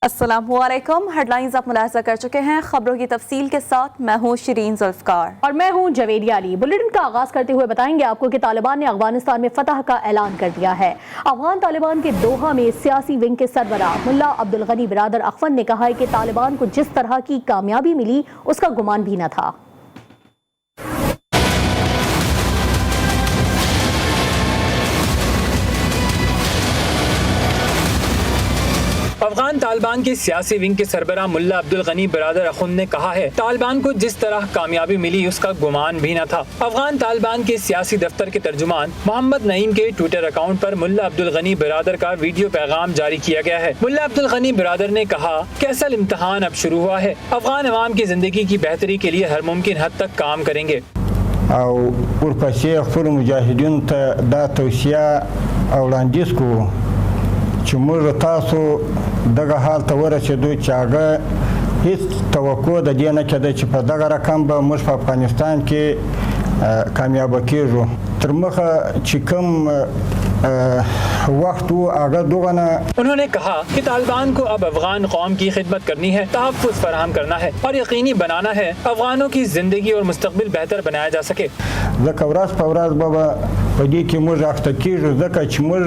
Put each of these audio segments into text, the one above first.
अस्सलामुअलैकुम। हेडलाइंस आप मुलाहिजा कर चुके हैं। खबरों की तफसील के साथ मैं हूँ शिरीन जुल्फकार और मैं हूँ जवेदिया अली। बुलेटिन का आगाज करते हुए बताएंगे आपको कि तालिबान ने अफगानिस्तान में फतह का ऐलान कर दिया है। अफगान तालिबान के दोहा में सियासी विंग के सरबराह मुल्ला अब्दुल गनी बिरादर अखवन ने कहा है कि तालिबान को जिस तरह की कामयाबी मिली उसका गुमान भी न था। अफगान तालिबान के सियासी विंग के सरबराह मुल्ला अब्दुल गनी बिरादर अखुन ने कहा है, तालिबान को जिस तरह कामयाबी मिली उसका गुमान भी न था। अफगान तालिबान के सियासी दफ्तर के तर्जुमान मोहम्मद नईम के ट्विटर अकाउंट पर मुल्ला अब्दुल गनी बिरादर का वीडियो पैगाम जारी किया गया है। मुल्ला अब्दुल गनी बिरादर ने कहा कि असल इम्तहान अब शुरू हुआ है। अफगान अवाम की जिंदगी की बेहतरी के लिए हर मुमकिन हद तक काम करेंगे। چې موږ تاسو دغه حال ته ورسېدو چې هغه هیڅ توقع د دې نه کېده چې په دغه رقم به موږ په افغانستان کې کامیابه کېږو. تر مخه چې کوم وقت و هغه دغه نه. उन्होंने कहा कि तालिबान को अब अफगान कौम की खिदमत करनी है, तहफ़्फ़ुज़ फराहम करना है और यकीनी बनाना है अफगानों की ज़िंदगी और मुस्तक़बिल बेहतर बनाया जा सके। ځکه ورځ په ورځ به په دې کې موږ اخته کېږو، ځکه چې موږ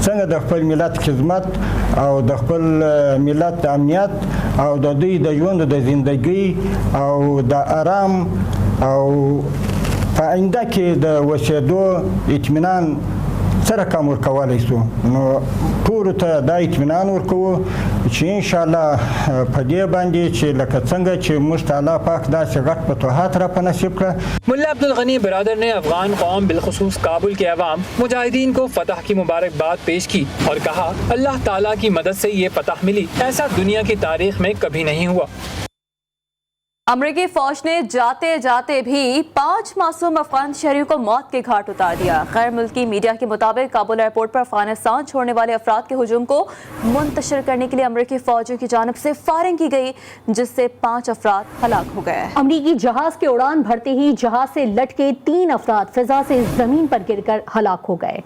څنګه د خپل ملت خدمت او د خپل ملت امنیت او د دوی د ژوند د زندګۍ او د آرام او په آینده کې د اوسېدو اطمینان سره کم ورکولی شو. نو ټولو ته دا اطمینان ورکوو چې انشاءالله په دې باندې چې لکه څنګه چې موږ ته الله پاک داسې غټ فتوحات را په نصیب کړه. मुल्ला अब्दुल गनी बिरादर ने अफगान कौम बिलखुसूस काबुल के अवाम मुजाहिदीन को फतह की मुबारकबाद पेश की और कहा, अल्लाह ताला की मदद से ये फतह मिली, ऐसा दुनिया की तारीख में कभी नहीं हुआ। अमरीकी फौज ने जाते जाते भी 5 मासूम अफगान शहरियों को मौत के घाट उतार दिया। गैर मुल्की मीडिया के मुताबिक काबुल एयरपोर्ट पर अफगानिस्तान छोड़ने वाले अफराद के हुजूम को मुंतशिर करने के लिए अमरीकी फौजियों की जानिब से फायरिंग की गई, जिससे 5 अफराद हलाक हो गए। अमरीकी जहाज के उड़ान भरते ही जहाज से लटके 3 अफराद फिजा से जमीन पर गिरकर हलाक हो गए।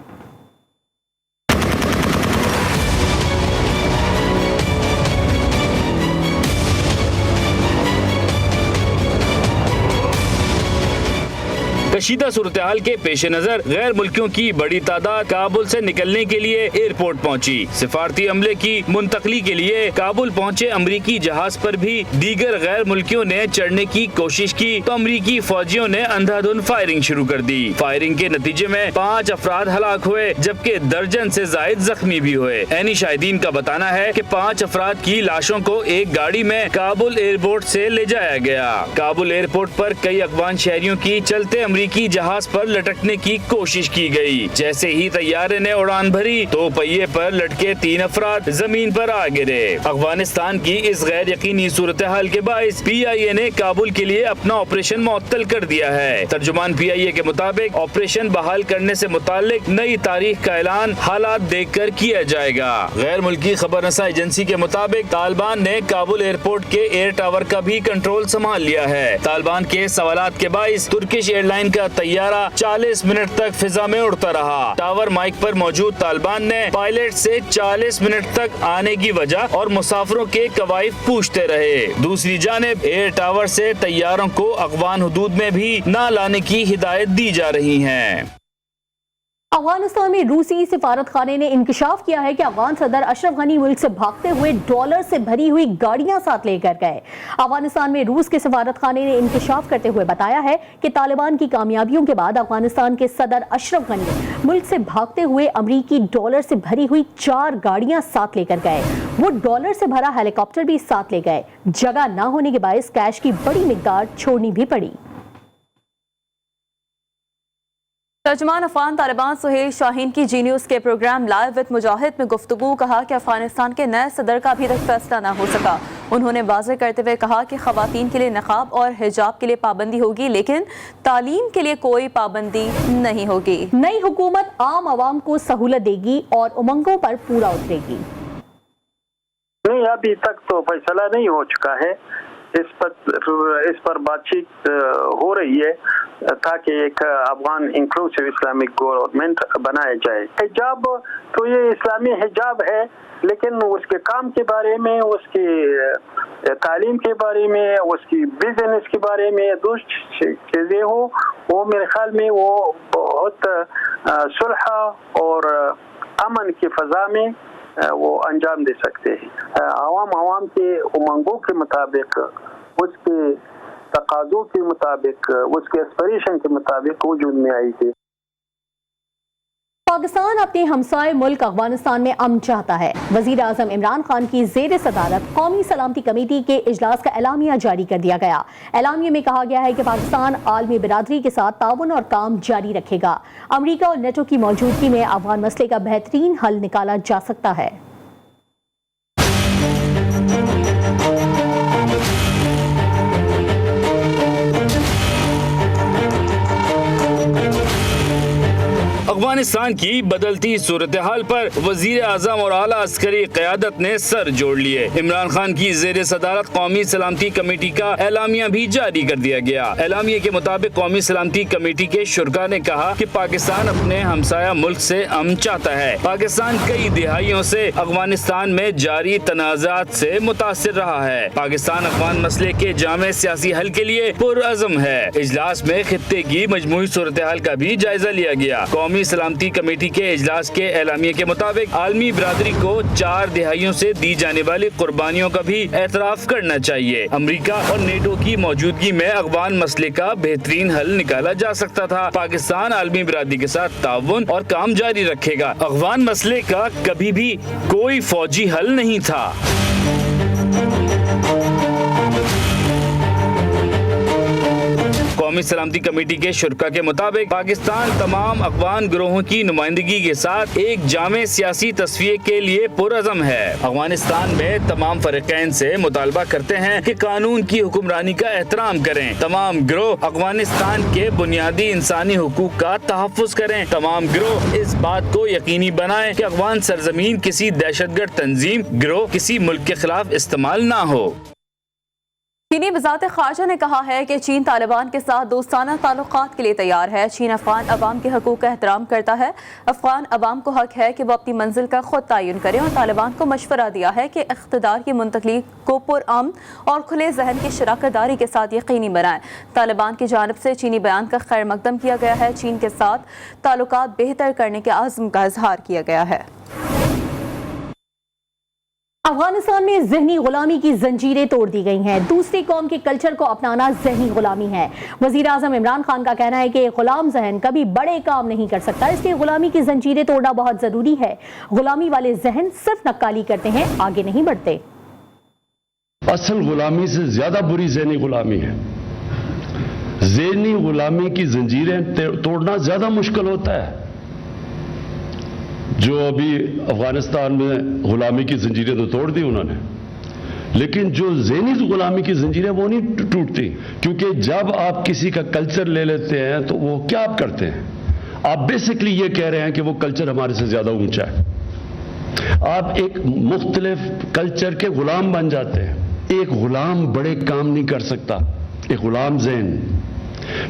कशीदा सूरत हाल के पेश नजर गैर मुल्कियों की बड़ी तादाद काबुल से निकलने के लिए एयरपोर्ट पहुंची। सिफारती अमले की मुंतकली के लिए काबुल पहुंचे अमरीकी जहाज पर भी दीगर गैर मुल्कियों ने चढ़ने की कोशिश की तो अमरीकी फौजियों ने अंधाधुंध फायरिंग शुरू कर दी। फायरिंग के नतीजे में 5 अफराद हलाक हुए जबकि दर्जन से जायद जख्मी भी हुए। ऐनी शाहिदीन का बताना है कि 5 अफराद की लाशों को एक गाड़ी में काबुल एयरपोर्ट से ले जाया गया। काबुल एयरपोर्ट पर कई अफगान शहरियों की चलते की जहाज पर लटकने की कोशिश की गई। जैसे ही तैयारे ने उड़ान भरी तो पहिए पर लटके 3 अफराद जमीन पर आ गिरे। अफगानिस्तान की इस गैर यकीनी सूरत हाल के बाइस PIA ने काबुल के लिए अपना ऑपरेशन मुअत्तल कर दिया है। तर्जुमान PIA के मुताबिक ऑपरेशन बहाल करने से मुतालिक नई तारीख का ऐलान हालात देख कर किया जाएगा। गैर मुल्की खबररसा एजेंसी के मुताबिक तालिबान ने काबुल एयरपोर्ट के एयर टावर का भी कंट्रोल संभाल लिया है। तालिबान के सवालात के बाइस तुर्किश एयरलाइन का तैयारा 40 मिनट तक फिजा में उड़ता रहा। टावर माइक पर मौजूद तालिबान ने पायलट से 40 मिनट तक आने की वजह और मुसाफिरों के कवायद पूछते रहे। दूसरी जानिब एयर टावर से तैयारों को अफगान हुदूद में भी न लाने की हिदायत दी जा रही है। अफगानिस्तान में रूसी सिफारत खाने ने इंकशाफ किया है कि अफगान सदर अशरफ गनी मुल्क से भागते हुए डॉलर से भरी हुई गाड़ियां साथ लेकर गए। अफगानिस्तान में रूस के सिफारत खाने ने इंकशाफ करते हुए बताया है कि तालिबान की कामयाबियों के बाद अफगानिस्तान के सदर अशरफ गनी मुल्क से भागते हुए अमरीकी डॉलर से भरी हुई 4 गाड़ियां साथ लेकर गए। वो डॉलर से भरा हेलीकॉप्टर भी साथ ले गए। जगह न होने के बायस कैश की बड़ी मिकदार छोड़नी भी पड़ी। तर्जुमान अफगान तालिबान सुहेल शाहीन की जी न्यूज़ के प्रोग्राम लाइव विद मुजाहिद में गुफ्तगू कहा कि अफगानिस्तान के नए सदर का अभी तक फैसला न हो सका। उन्होंने वाज़ेह करते हुए कहा कि ख़वातीन के लिए नकाब और हिजाब के लिए पाबंदी होगी, लेकिन तालीम के लिए कोई पाबंदी नहीं होगी। नई हुकूमत आम आवाम को सहूलत देगी और उमंगों पर पूरा उतरेगी। नहीं, अभी तक तो फैसला नहीं हो चुका है। इस पर बातचीत हो रही है ताकि एक अफगान इंक्लूसिव इस्लामिक गवर्नमेंट बनाया जाए। हिजाब तो ये इस्लामी हिजाब है لیکن اس کے کام کے بارے میں، اس کی تعلیم کے بارے میں، اس کی بزنس کے بارے میں دوسری چیزیں ہو، وہ میرے خیال میں وہ بہت صلح اور امن کی فضا میں وہ انجام دے سکتے ہیں۔ عوام کے امنگوں کے مطابق، اس کے تقاضوں کے مطابق، اس کے ایسپریشن کے مطابق وجود میں آئی ہے۔ پاکستان اپنے ہمسائے ملک افغانستان میں امن چاہتا ہے۔ وزیر اعظم عمران خان کی زیر صدارت قومی سلامتی کمیٹی کے اجلاس کا اعلامیہ جاری کر دیا گیا۔ اعلامیے میں کہا گیا ہے کہ پاکستان عالمی برادری کے ساتھ تعاون اور کام جاری رکھے گا۔ امریکہ اور نیٹو کی موجودگی میں افغان مسئلے کا بہترین حل نکالا جا سکتا ہے۔ افغانستان کی بدلتی صورتحال پر وزیر اعظم اور اعلیٰ عسکری قیادت نے سر جوڑ لیے۔ عمران خان کی زیر صدارت قومی سلامتی کمیٹی کا اعلامیہ بھی جاری کر دیا گیا۔ اعلامیے کے مطابق قومی سلامتی کمیٹی کے شرکاء نے کہا کہ پاکستان اپنے ہمسایہ ملک سے امن چاہتا ہے۔ پاکستان کئی دہائیوں سے افغانستان میں جاری تنازعات سے متاثر رہا ہے۔ پاکستان افغان مسئلے کے جامع سیاسی حل کے لیے پرعزم ہے۔ اجلاس میں خطے کی مجموعی صورتحال کا بھی جائزہ لیا گیا۔ قومی سلامتی کمیٹی کے اجلاس کے اعلامیے کے مطابق عالمی برادری کو 4 دہائیوں سے دی جانے والی قربانیوں کا بھی اعتراف کرنا چاہیے۔ امریکہ اور نیٹو کی موجودگی میں افغان مسئلے کا بہترین حل نکالا جا سکتا تھا۔ پاکستان عالمی برادری کے ساتھ تعاون اور کام جاری رکھے گا۔ افغان مسئلے کا کبھی بھی کوئی فوجی حل نہیں تھا۔ قومی سلامتی کمیٹی کے شرکاء کے مطابق پاکستان تمام افغان گروہوں کی نمائندگی کے ساتھ ایک جامع سیاسی تصفیے کے لیے پرعزم ہے۔ افغانستان میں تمام فریقین سے مطالبہ کرتے ہیں کہ قانون کی حکمرانی کا احترام کریں۔ تمام گروہ افغانستان کے بنیادی انسانی حقوق کا تحفظ کریں۔ تمام گروہ اس بات کو یقینی بنائیں کہ افغان سرزمین کسی دہشت گرد تنظیم، گروہ، کسی ملک کے خلاف استعمال نہ ہو۔ چینی وزارت خارجہ نے کہا ہے کہ چین طالبان کے ساتھ دوستانہ تعلقات کے لیے تیار ہے۔ چین افغان عوام کے حقوق کا احترام کرتا ہے۔ افغان عوام کو حق ہے کہ وہ اپنی منزل کا خود تعین کریں اور طالبان کو مشورہ دیا ہے کہ اقتدار کی منتقلی کو پرامن اور کھلے ذہن کی شراکت داری کے ساتھ یقینی بنائیں۔ طالبان کی جانب سے چینی بیان کا خیر مقدم کیا گیا ہے۔ چین کے ساتھ تعلقات بہتر کرنے کے عزم کا اظہار کیا گیا ہے۔ افغانستان میں ذہنی غلامی کی زنجیریں توڑ دی گئی ہیں۔ دوسری قوم کے کلچر کو اپنانا ذہنی غلامی ہے۔ وزیر اعظم عمران خان کا کہنا ہے کہ غلام ذہن کبھی بڑے کام نہیں کر سکتا، اس لیے غلامی کی زنجیریں توڑنا بہت ضروری ہے۔ غلامی والے ذہن صرف نکالی کرتے ہیں، آگے نہیں بڑھتے۔ اصل غلامی سے زیادہ بری ذہنی غلامی ہے۔ ذہنی غلامی کی زنجیریں توڑنا زیادہ مشکل ہوتا ہے۔ جو ابھی افغانستان میں غلامی کی زنجیریں تو توڑ دی انہوں نے، لیکن جو ذہنی غلامی کی زنجیریں وہ نہیں ٹوٹتی، کیونکہ جب آپ کسی کا کلچر لے لیتے ہیں تو وہ کیا آپ کرتے ہیں؟ آپ بیسکلی یہ کہہ رہے ہیں کہ وہ کلچر ہمارے سے زیادہ اونچا ہے۔ آپ ایک مختلف کلچر کے غلام بن جاتے ہیں۔ ایک غلام بڑے کام نہیں کر سکتا، ایک غلام ذہن،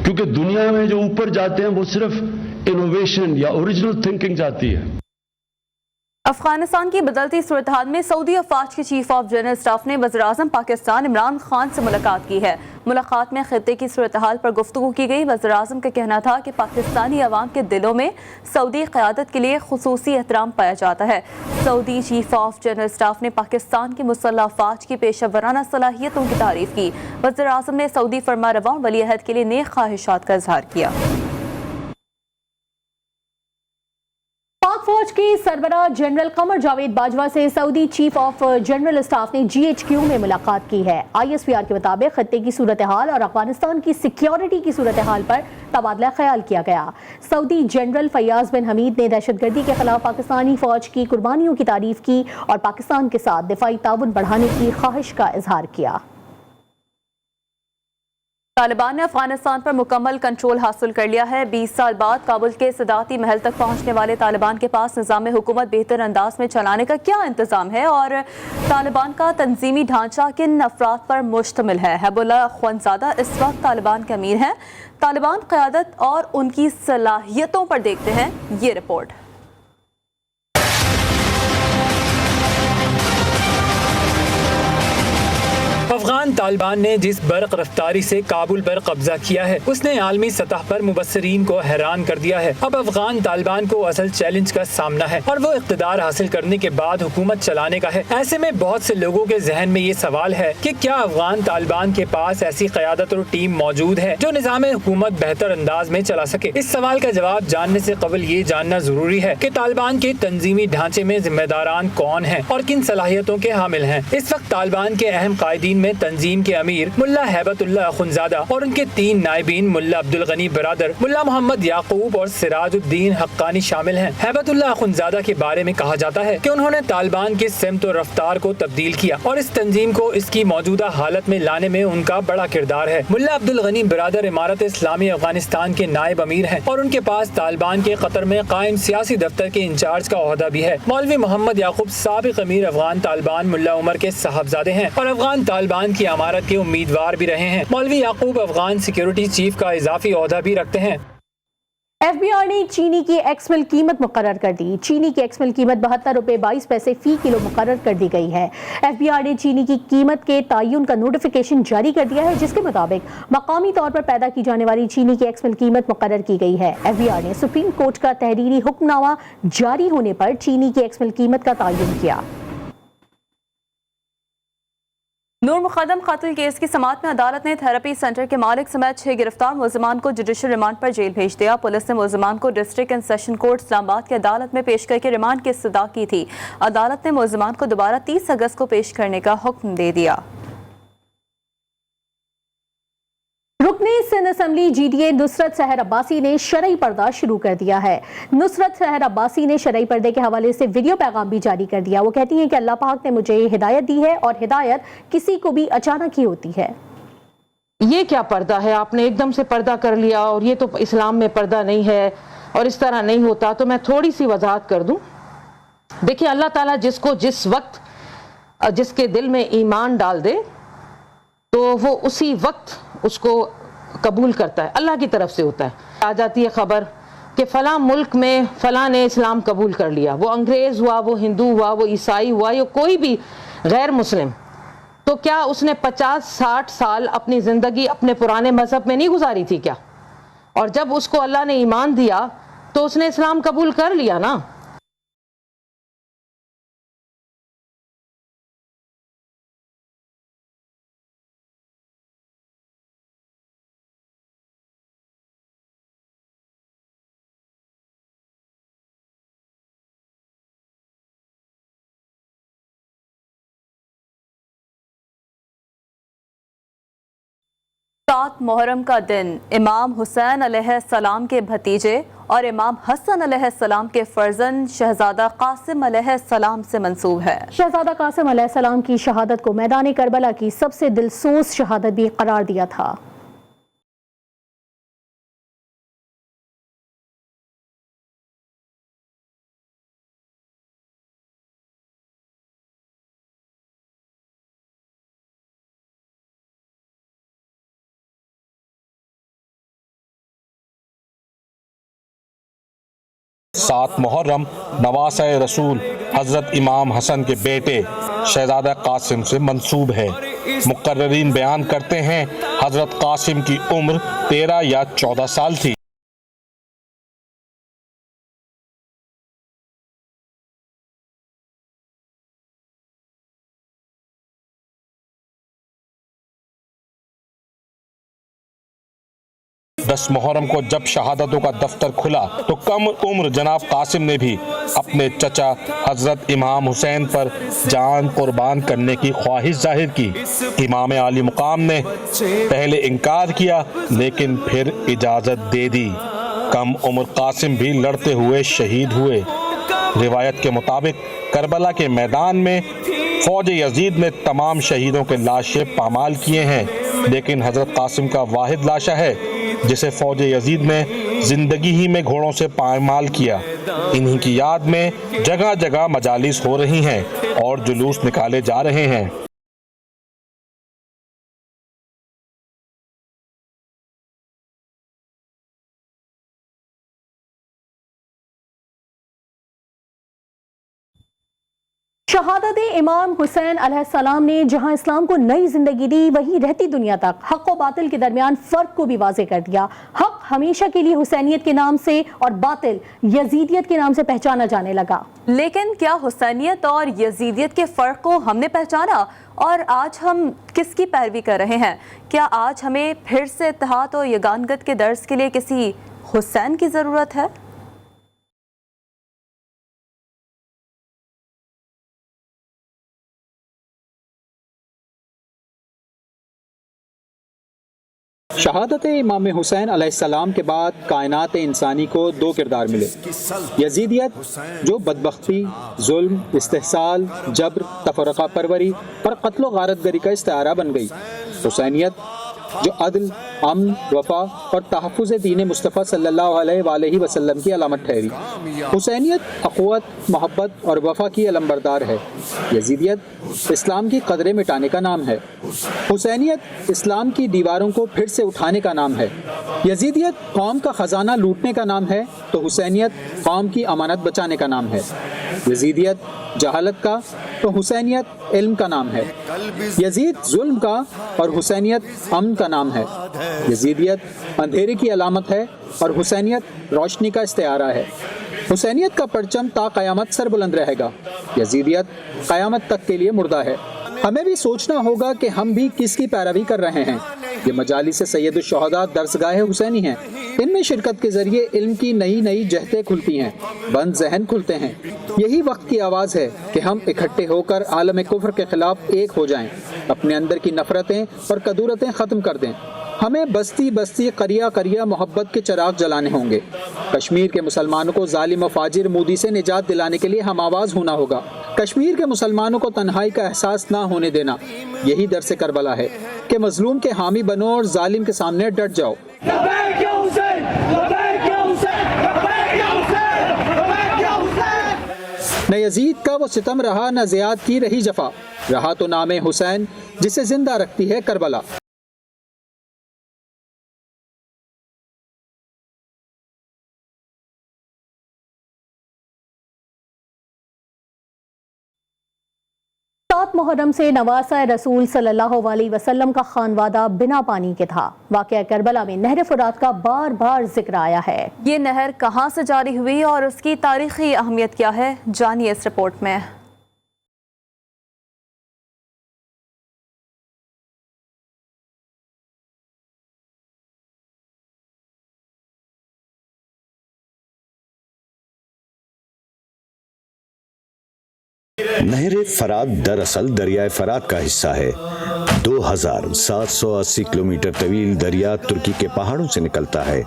کیونکہ دنیا میں جو اوپر جاتے ہیں وہ صرف انوویشن یا اوریجنل تھنکنگ چاہتی ہے۔ افغانستان کی بدلتی صورتحال میں سعودی افواج کے چیف آف جنرل اسٹاف نے وزیر اعظم پاکستان عمران خان سے ملاقات کی ہے۔ ملاقات میں خطے کی صورتحال پر گفتگو کی گئی۔ وزیر اعظم کا کہنا تھا کہ پاکستانی عوام کے دلوں میں سعودی قیادت کے لیے خصوصی احترام پایا جاتا ہے۔ سعودی چیف آف جنرل اسٹاف نے پاکستان کی مسلح افواج کی پیشہ ورانہ صلاحیتوں کی تعریف کی۔ وزیر اعظم نے سعودی فرمانرواں ولی عہد کے لیے نیک خواہشات کا اظہار کیا۔ فوج کے سربراہ جنرل قمر جاوید باجوہ سے سعودی چیف آف جنرل اسٹاف نے GHQ میں ملاقات کی ہے۔ ISPR کے مطابق خطے کی صورتحال اور افغانستان کی سیکیورٹی کی صورتحال پر تبادلہ خیال کیا گیا۔ سعودی جنرل فیاض بن حمید نے دہشت گردی کے خلاف پاکستانی فوج کی قربانیوں کی تعریف کی اور پاکستان کے ساتھ دفاعی تعاون بڑھانے کی خواہش کا اظہار کیا۔ طالبان نے افغانستان پر مکمل کنٹرول حاصل کر لیا ہے۔ 20 سال بعد کابل کے صدارتی محل تک پہنچنے والے طالبان کے پاس نظام حکومت بہتر انداز میں چلانے کا کیا انتظام ہے اور طالبان کا تنظیمی ڈھانچہ کن افراد پر مشتمل ہے؟ حب اللہ اخوندزادہ اس وقت طالبان کے امیر ہیں۔ طالبان قیادت اور ان کی صلاحیتوں پر دیکھتے ہیں یہ رپورٹ۔ افغان طالبان نے جس برق رفتاری سے کابل پر قبضہ کیا ہے اس نے عالمی سطح پر مبصرین کو حیران کر دیا ہے۔ اب افغان طالبان کو اصل چیلنج کا سامنا ہے اور وہ اقتدار حاصل کرنے کے بعد حکومت چلانے کا ہے۔ ایسے میں بہت سے لوگوں کے ذہن میں یہ سوال ہے کہ کیا افغان طالبان کے پاس ایسی قیادت اور ٹیم موجود ہے جو نظام حکومت بہتر انداز میں چلا سکے؟ اس سوال کا جواب جاننے سے قبل یہ جاننا ضروری ہے کہ طالبان کے تنظیمی ڈھانچے میں ذمہ داران کون ہیں اور کن صلاحیتوں کے حامل ہیں۔ اس وقت طالبان کے اہم قائدین میں تنظیم کے امیر ملا ہیبت اللہ اخندزادہ اور ان کے 3 نائبین ملا عبدالغنی برادر، ملا محمد یعقوب اور سراج الدین حقانی شامل ہیں۔ ہیبت اللہ اخندزادہ کے بارے میں کہا جاتا ہے کہ انہوں نے طالبان کے سمت و رفتار کو تبدیل کیا اور اس تنظیم کو اس کی موجودہ حالت میں لانے میں ان کا بڑا کردار ہے۔ ملا عبدالغنی برادر امارت اسلامی افغانستان کے نائب امیر ہیں اور ان کے پاس طالبان کے قطر میں قائم سیاسی دفتر کے انچارج کا عہدہ بھی ہے۔ مولوی محمد یعقوب سابق امیر افغان طالبان ملا عمر کے صاحبزادے ہیں اور افغان طالبان کی امارت کے امیدوار بھی رہے ہیں۔ مولوی یعقوب افغان سیکیورٹی چیف کا اضافی عہدہ بھی رکھتے ہیں۔ ایف بی آر نے چینی کی ایکس مل قیمت مقرر کر دی۔ چینی کی ایکس مل قیمت 72 روپے 22 پیسے فی کلو مقرر کر دی گئی ہے۔ ایف بی آر نے چینی کی قیمت کے تعین کا نوٹیفیکیشن جاری کر دیا ہے جس کے مطابق مقامی طور پر پیدا کی جانے والی چینی کی ایکس مل قیمت مقرر کی گئی ہے۔ ایف بی آر نے سپریم کورٹ کا تحریری حکم نامہ جاری ہونے پر چینی کی ایکس مل قیمت کا تعین کیا۔ نور مقدم قتل کیس کی سماعت میں عدالت نے تھراپی سینٹر کے مالک سمیت 6 گرفتار ملزمان کو جوڈیشل ریمانڈ پر جیل بھیج دیا۔ پولیس نے ملزمان کو ڈسٹرکٹ اینڈ سیشن کورٹ اسلام آباد کی عدالت میں پیش کر کے ریمانڈ کی استدعا کی تھی۔ عدالت نے ملزمان کو دوبارہ 30 اگست کو پیش کرنے کا حکم دے دیا۔ رکن Sindh assembly G D A Nusrat Sehar Abbasi نے شرعی پردہ شروع کر دیا ہے۔ نصرت سحر عباسی نے شرعی پردے کے حوالے سے ویڈیو پیغام بھی جاری کر دیا۔ وہ کہتی ہیں کہ اللہ پاک نے مجھے یہ ہدایت دی ہے اور ہدایت کسی کو بھی اچانک ہی ہوتی ہے۔ یہ کیا پردہ ہے؟ آپ نے ایک دم سے پردہ کر لیا اور یہ تو اسلام میں پردہ نہیں ہے اور اس طرح نہیں ہوتا۔ تو میں تھوڑی سی وضاحت کر دوں۔ دیکھیں، اللہ تعالیٰ جس کو جس وقت جس کے دل میں ایمان ڈال دے تو وہ اسی وقت اس کو قبول کرتا ہے، اللہ کی طرف سے ہوتا ہے۔ آ جاتی ہے خبر کہ فلاں ملک میں فلاں نے اسلام قبول کر لیا، وہ انگریز ہوا، وہ ہندو ہوا، وہ عیسائی ہوا یا کوئی بھی غیر مسلم، تو کیا اس نے 50-60 سال اپنی زندگی اپنے پرانے مذہب میں نہیں گزاری تھی کیا؟ اور جب اس کو اللہ نے ایمان دیا تو اس نے اسلام قبول کر لیا نا۔ محرم کا دن امام حسین علیہ السلام کے بھتیجے اور امام حسن علیہ السلام کے فرزند شہزادہ قاسم علیہ السلام سے منسوب ہے۔ شہزادہ قاسم علیہ السلام کی شہادت کو میدان کربلا کی سب سے دلسوز شہادت بھی قرار دیا تھا۔ سات محرم نواسہ رسول حضرت امام حسن کے بیٹے شہزادہ قاسم سے منسوب ہے۔ مقررین بیان کرتے ہیں حضرت قاسم کی عمر 13 یا 14 سال تھی۔ دس محرم کو جب شہادتوں کا دفتر کھلا تو کم عمر جناب قاسم نے بھی اپنے چچا حضرت امام حسین پر جان قربان کرنے کی خواہش ظاہر کی۔ امام عالی مقام نے پہلے انکار کیا لیکن پھر اجازت دے دی۔ کم عمر قاسم بھی لڑتے ہوئے شہید ہوئے۔ روایت کے مطابق کربلا کے میدان میں فوج یزید نے تمام شہیدوں کے لاشیں پامال کیے ہیں، لیکن حضرت قاسم کا واحد لاشا ہے جسے فوج یزید نے زندگی ہی میں گھوڑوں سے پامال کیا۔ انہی کی یاد میں جگہ جگہ مجالس ہو رہی ہیں اور جلوس نکالے جا رہے ہیں۔ शहादत इमाम हुसैन अलैहिस्सलाम ने जहां इस्लाम को नई जिंदगी दी, वहीं रहती दुनिया तक हक और बातिल के दरमियान फर्क को भी वाज़ेह कर दिया। हक हमेशा के लिए हुसैनियत के नाम से और बातिल यजीदियत के नाम से पहचाना जाने लगा। लेकिन क्या हुसैनियत और यजीदियत के फ़र्क को हमने पहचाना और आज हम किसकी पैरवी कर रहे हैं? क्या आज हमें फिर से इत्तेहाद और यगानगत के दर्स के लिए किसी हुसैन की ज़रूरत है? शहादत इमाम हुसैन अलैहिस्सलाम के बाद कायनात इंसानी को दो किरदार मिले। यजीदियत जो बदबख्ती, जुल्म, इस्तेहसाल, जबर, तफरका परवरी और कत्ल गारतगरी का इस्तारा बन गई। हुसैनियत जो अदल, अमन, वफा और तहफ़्फ़ुज़ दीन मुस्तफ़ा सल्लल्लाहु अलैहि वसल्लम की अलामत ठहरी। हुसैनियत अक़ुव्वत, मोहब्बत और वफा की अलमबरदार है। यजीदियत इस्लाम की कदरें मिटाने का नाम है। हुसैनियत इस्लाम की दीवारों को फिर से उठाने का नाम है। यजीदियत कौम का ख़जाना लूटने का नाम है तो हुसैनियत कौम की अमानत बचाने का नाम है। यजीदियत जहालत का तो हुसैनियत इल्म का नाम है। यजीद जुल्म का और हुसैनियत अमन का नाम है। यजीदियत अंधेरे की अलामत है और हुसैनियत रोशनी का इस्तिआरा है। हुसैनियत का परचम ता क़यामत सर बुलंद रहेगा। यजीदियत क़यामत तक के लिए मुर्दा है। हमें भी सोचना होगा कि हम भी किसकी पैरवी कर रहे हैं। ये मजालिस सैयदुश शुहदा दर्सगाह हुसैनी हैं। इनमें शिरकत के जरिए इल्म की नई नई जहतें खुलती हैं, बंद जहन खुलते हैं। यही वक्त की आवाज़ है कि हम इकट्ठे होकर आलम कुफ्र के खिलाफ एक हो जाएं, अपने अंदर की नफरतें और कदूरतें ख़त्म कर दें। हमें बस्ती बस्ती करिया करिया मोहब्बत के चिराग जलाने होंगे। कश्मीर के मुसलमानों को जालिम व फाजिर मोदी से निजात दिलाने के लिए हम आवाज़ होना होगा। कश्मीर के मुसलमानों को तन्हाई का एहसास ना होने देना, यही दर्स करबला है कि मजलूम के हामी बनो और जालिम के सामने डट जाओ। न यजीद का वो सितम रहा, न ज़ियाद की रही जफा, रहा तो नामे हुसैन जिसे जिंदा रखती है करबला। मुहर्रम से नवासा रसूल सल्लल्लाहु अलैहि वसल्लम का खानवादा बिना पानी के था। वाक़या करबला में नहर फुरात का बार बार जिक्र आया है। ये नहर कहाँ से जारी हुई और उसकी तारीखी अहमियत क्या है, जानिए इस रिपोर्ट में। नहर फरात दरअसल दरियाए फरात का हिस्सा है। 2780 किलोमीटर तवील दरिया तुर्की के पहाड़ों से निकलता है।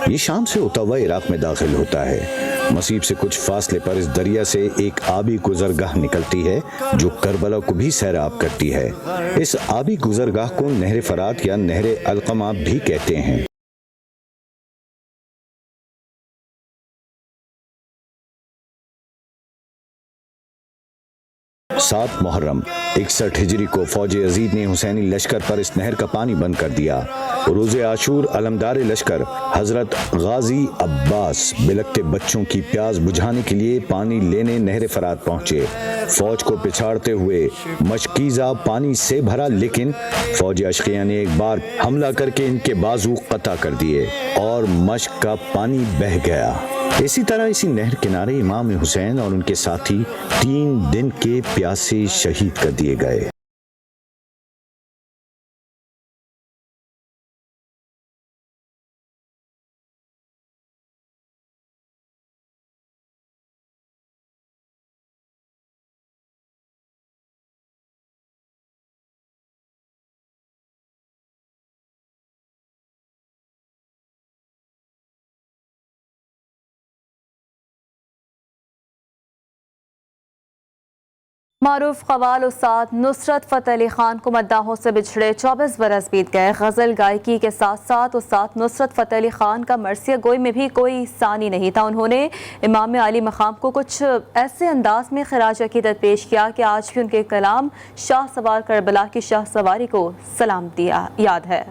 ये शाम से होता हुआ इराक में दाखिल होता है। मसीब से कुछ फासले पर इस दरिया से एक आबी गुजरगाह निकलती है जो करबला को भी सैराब करती है। इस आबी गुजरगाह को नहर फरात या नहर अलकमा भी कहते हैं। 7 मुहर्रम 61 हिजरी को फौज यजीद ने हुसैनी लश्कर पर इस नहर का पानी बंद कर दिया। रोज़े आशूर अलमदार लश्कर हजरत गाजी अब्बास बिलकते बच्चों की प्यास बुझाने के लिए पानी लेने नहर फरात पहुंचे। फौज को पिछाड़ते हुए मशकीज़ा पानी से भरा, लेकिन फौजी अशकिया ने एक बार हमला करके इनके बाजू कता कर दिए और मश्क का पानी बह गया। इसी तरह इसी नहर किनारे इमाम हुसैन और उनके साथी 3 दिन के प्यासे शहीद कर दिए गए। मारूफ कवाल उस्ताद नुसरत फ़तेह अली खान को मद्दाहों से बिछड़े 24 बरस बीत गए। गज़ल गायकी के साथ साथ उस्ताद नुसरत फ़तेह अली खान का मरसिया गोई में भी कोई सानी नहीं था। उन्होंने इमाम आली मकाम को कुछ ऐसे अंदाज में खिराज अकीदत पेश किया कि आज भी उनके कलाम शाह सवार करबला की शाह सवारी को सलाम दिया याद है।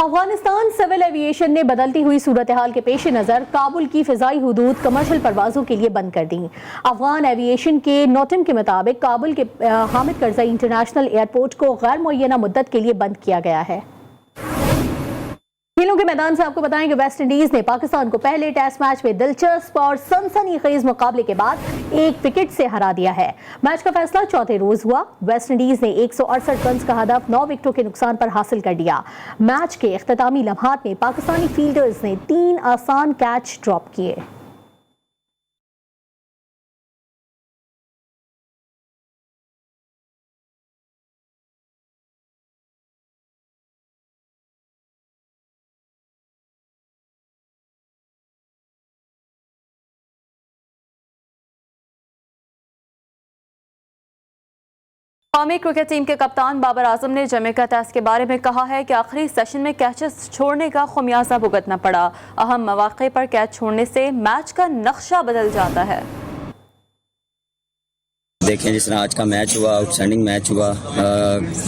अफगानिस्तान सिविल एविएशन ने बदलती हुई सूरत हाल के पेश नज़र काबुल की फ़िज़ाई हुदूद कमर्शियल परवाज़ों के लिए बंद कर दी। अफगान एविएशन के नोटिम के मुताबिक काबुल के हामिद करज़ई इंटरनेशनल एयरपोर्ट को गैर मुअय्यना मुद्दत के लिए बंद किया गया है। खेलों के मैदान से आपको बताएं कि वेस्ट इंडीज ने पाकिस्तान को पहले टेस्ट मैच में दिलचस्प और सनसनीखेज मुकाबले के बाद 1 विकेट से हरा दिया है। मैच का फैसला चौथे रोज हुआ। वेस्ट इंडीज ने 168 रन का हदफ 9 विकेटों के नुकसान पर हासिल कर लिया। मैच के इख्तितामी लम्हात में पाकिस्तानी फील्डर्स ने 3 आसान कैच ड्रॉप किए। कौमी क्रिकेट टीम के कप्तान बाबर आजम ने जमैका टेस्ट के बारे में कहा है कि आखिरी सेशन में कैचेस छोड़ने का खुमियाजा भुगतना पड़ा। अहम मौके पर कैच छोड़ने से मैच का नक्शा बदल जाता है। देखें जिस तरह आज का मैच हुआ, आउटस्टैंडिंग मैच हुआ।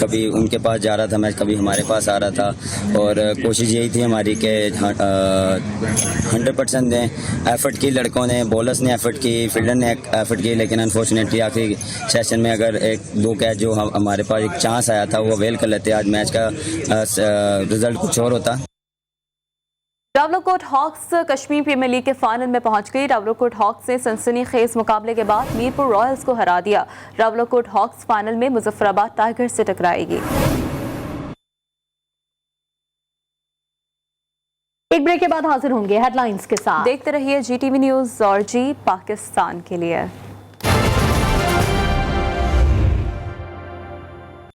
कभी उनके पास जा रहा था मैच, कभी हमारे पास आ रहा था, और कोशिश यही थी हमारी कि 100% दें। एफर्ट की लड़कों ने, बॉलर्स ने एफर्ट की, फील्डर ने एफर्ट की, लेकिन अनफॉर्चुनेटली आखिरी सेशन में अगर 1-2 कैच जो हमारे पास एक चांस आया था वो अवेल कर लेते, आज मैच का रिजल्ट कुछ और होता। Rawalakot Hawks Kashmir premier league के फाइनल में पहुंच गई। रावलकोट हॉक्स ने सनसनीखेज मुकाबले के बाद मीरपुर रॉयल्स को हरा दिया। रावलकोट हॉक्स फाइनल में मुजफ्फराबाद टाइगर्स से टकराएगी। एक ब्रेक के बाद हाजिर होंगे हेडलाइंस के साथ। देखते रहिए GTV न्यूज़ और जी पाकिस्तान के लिए।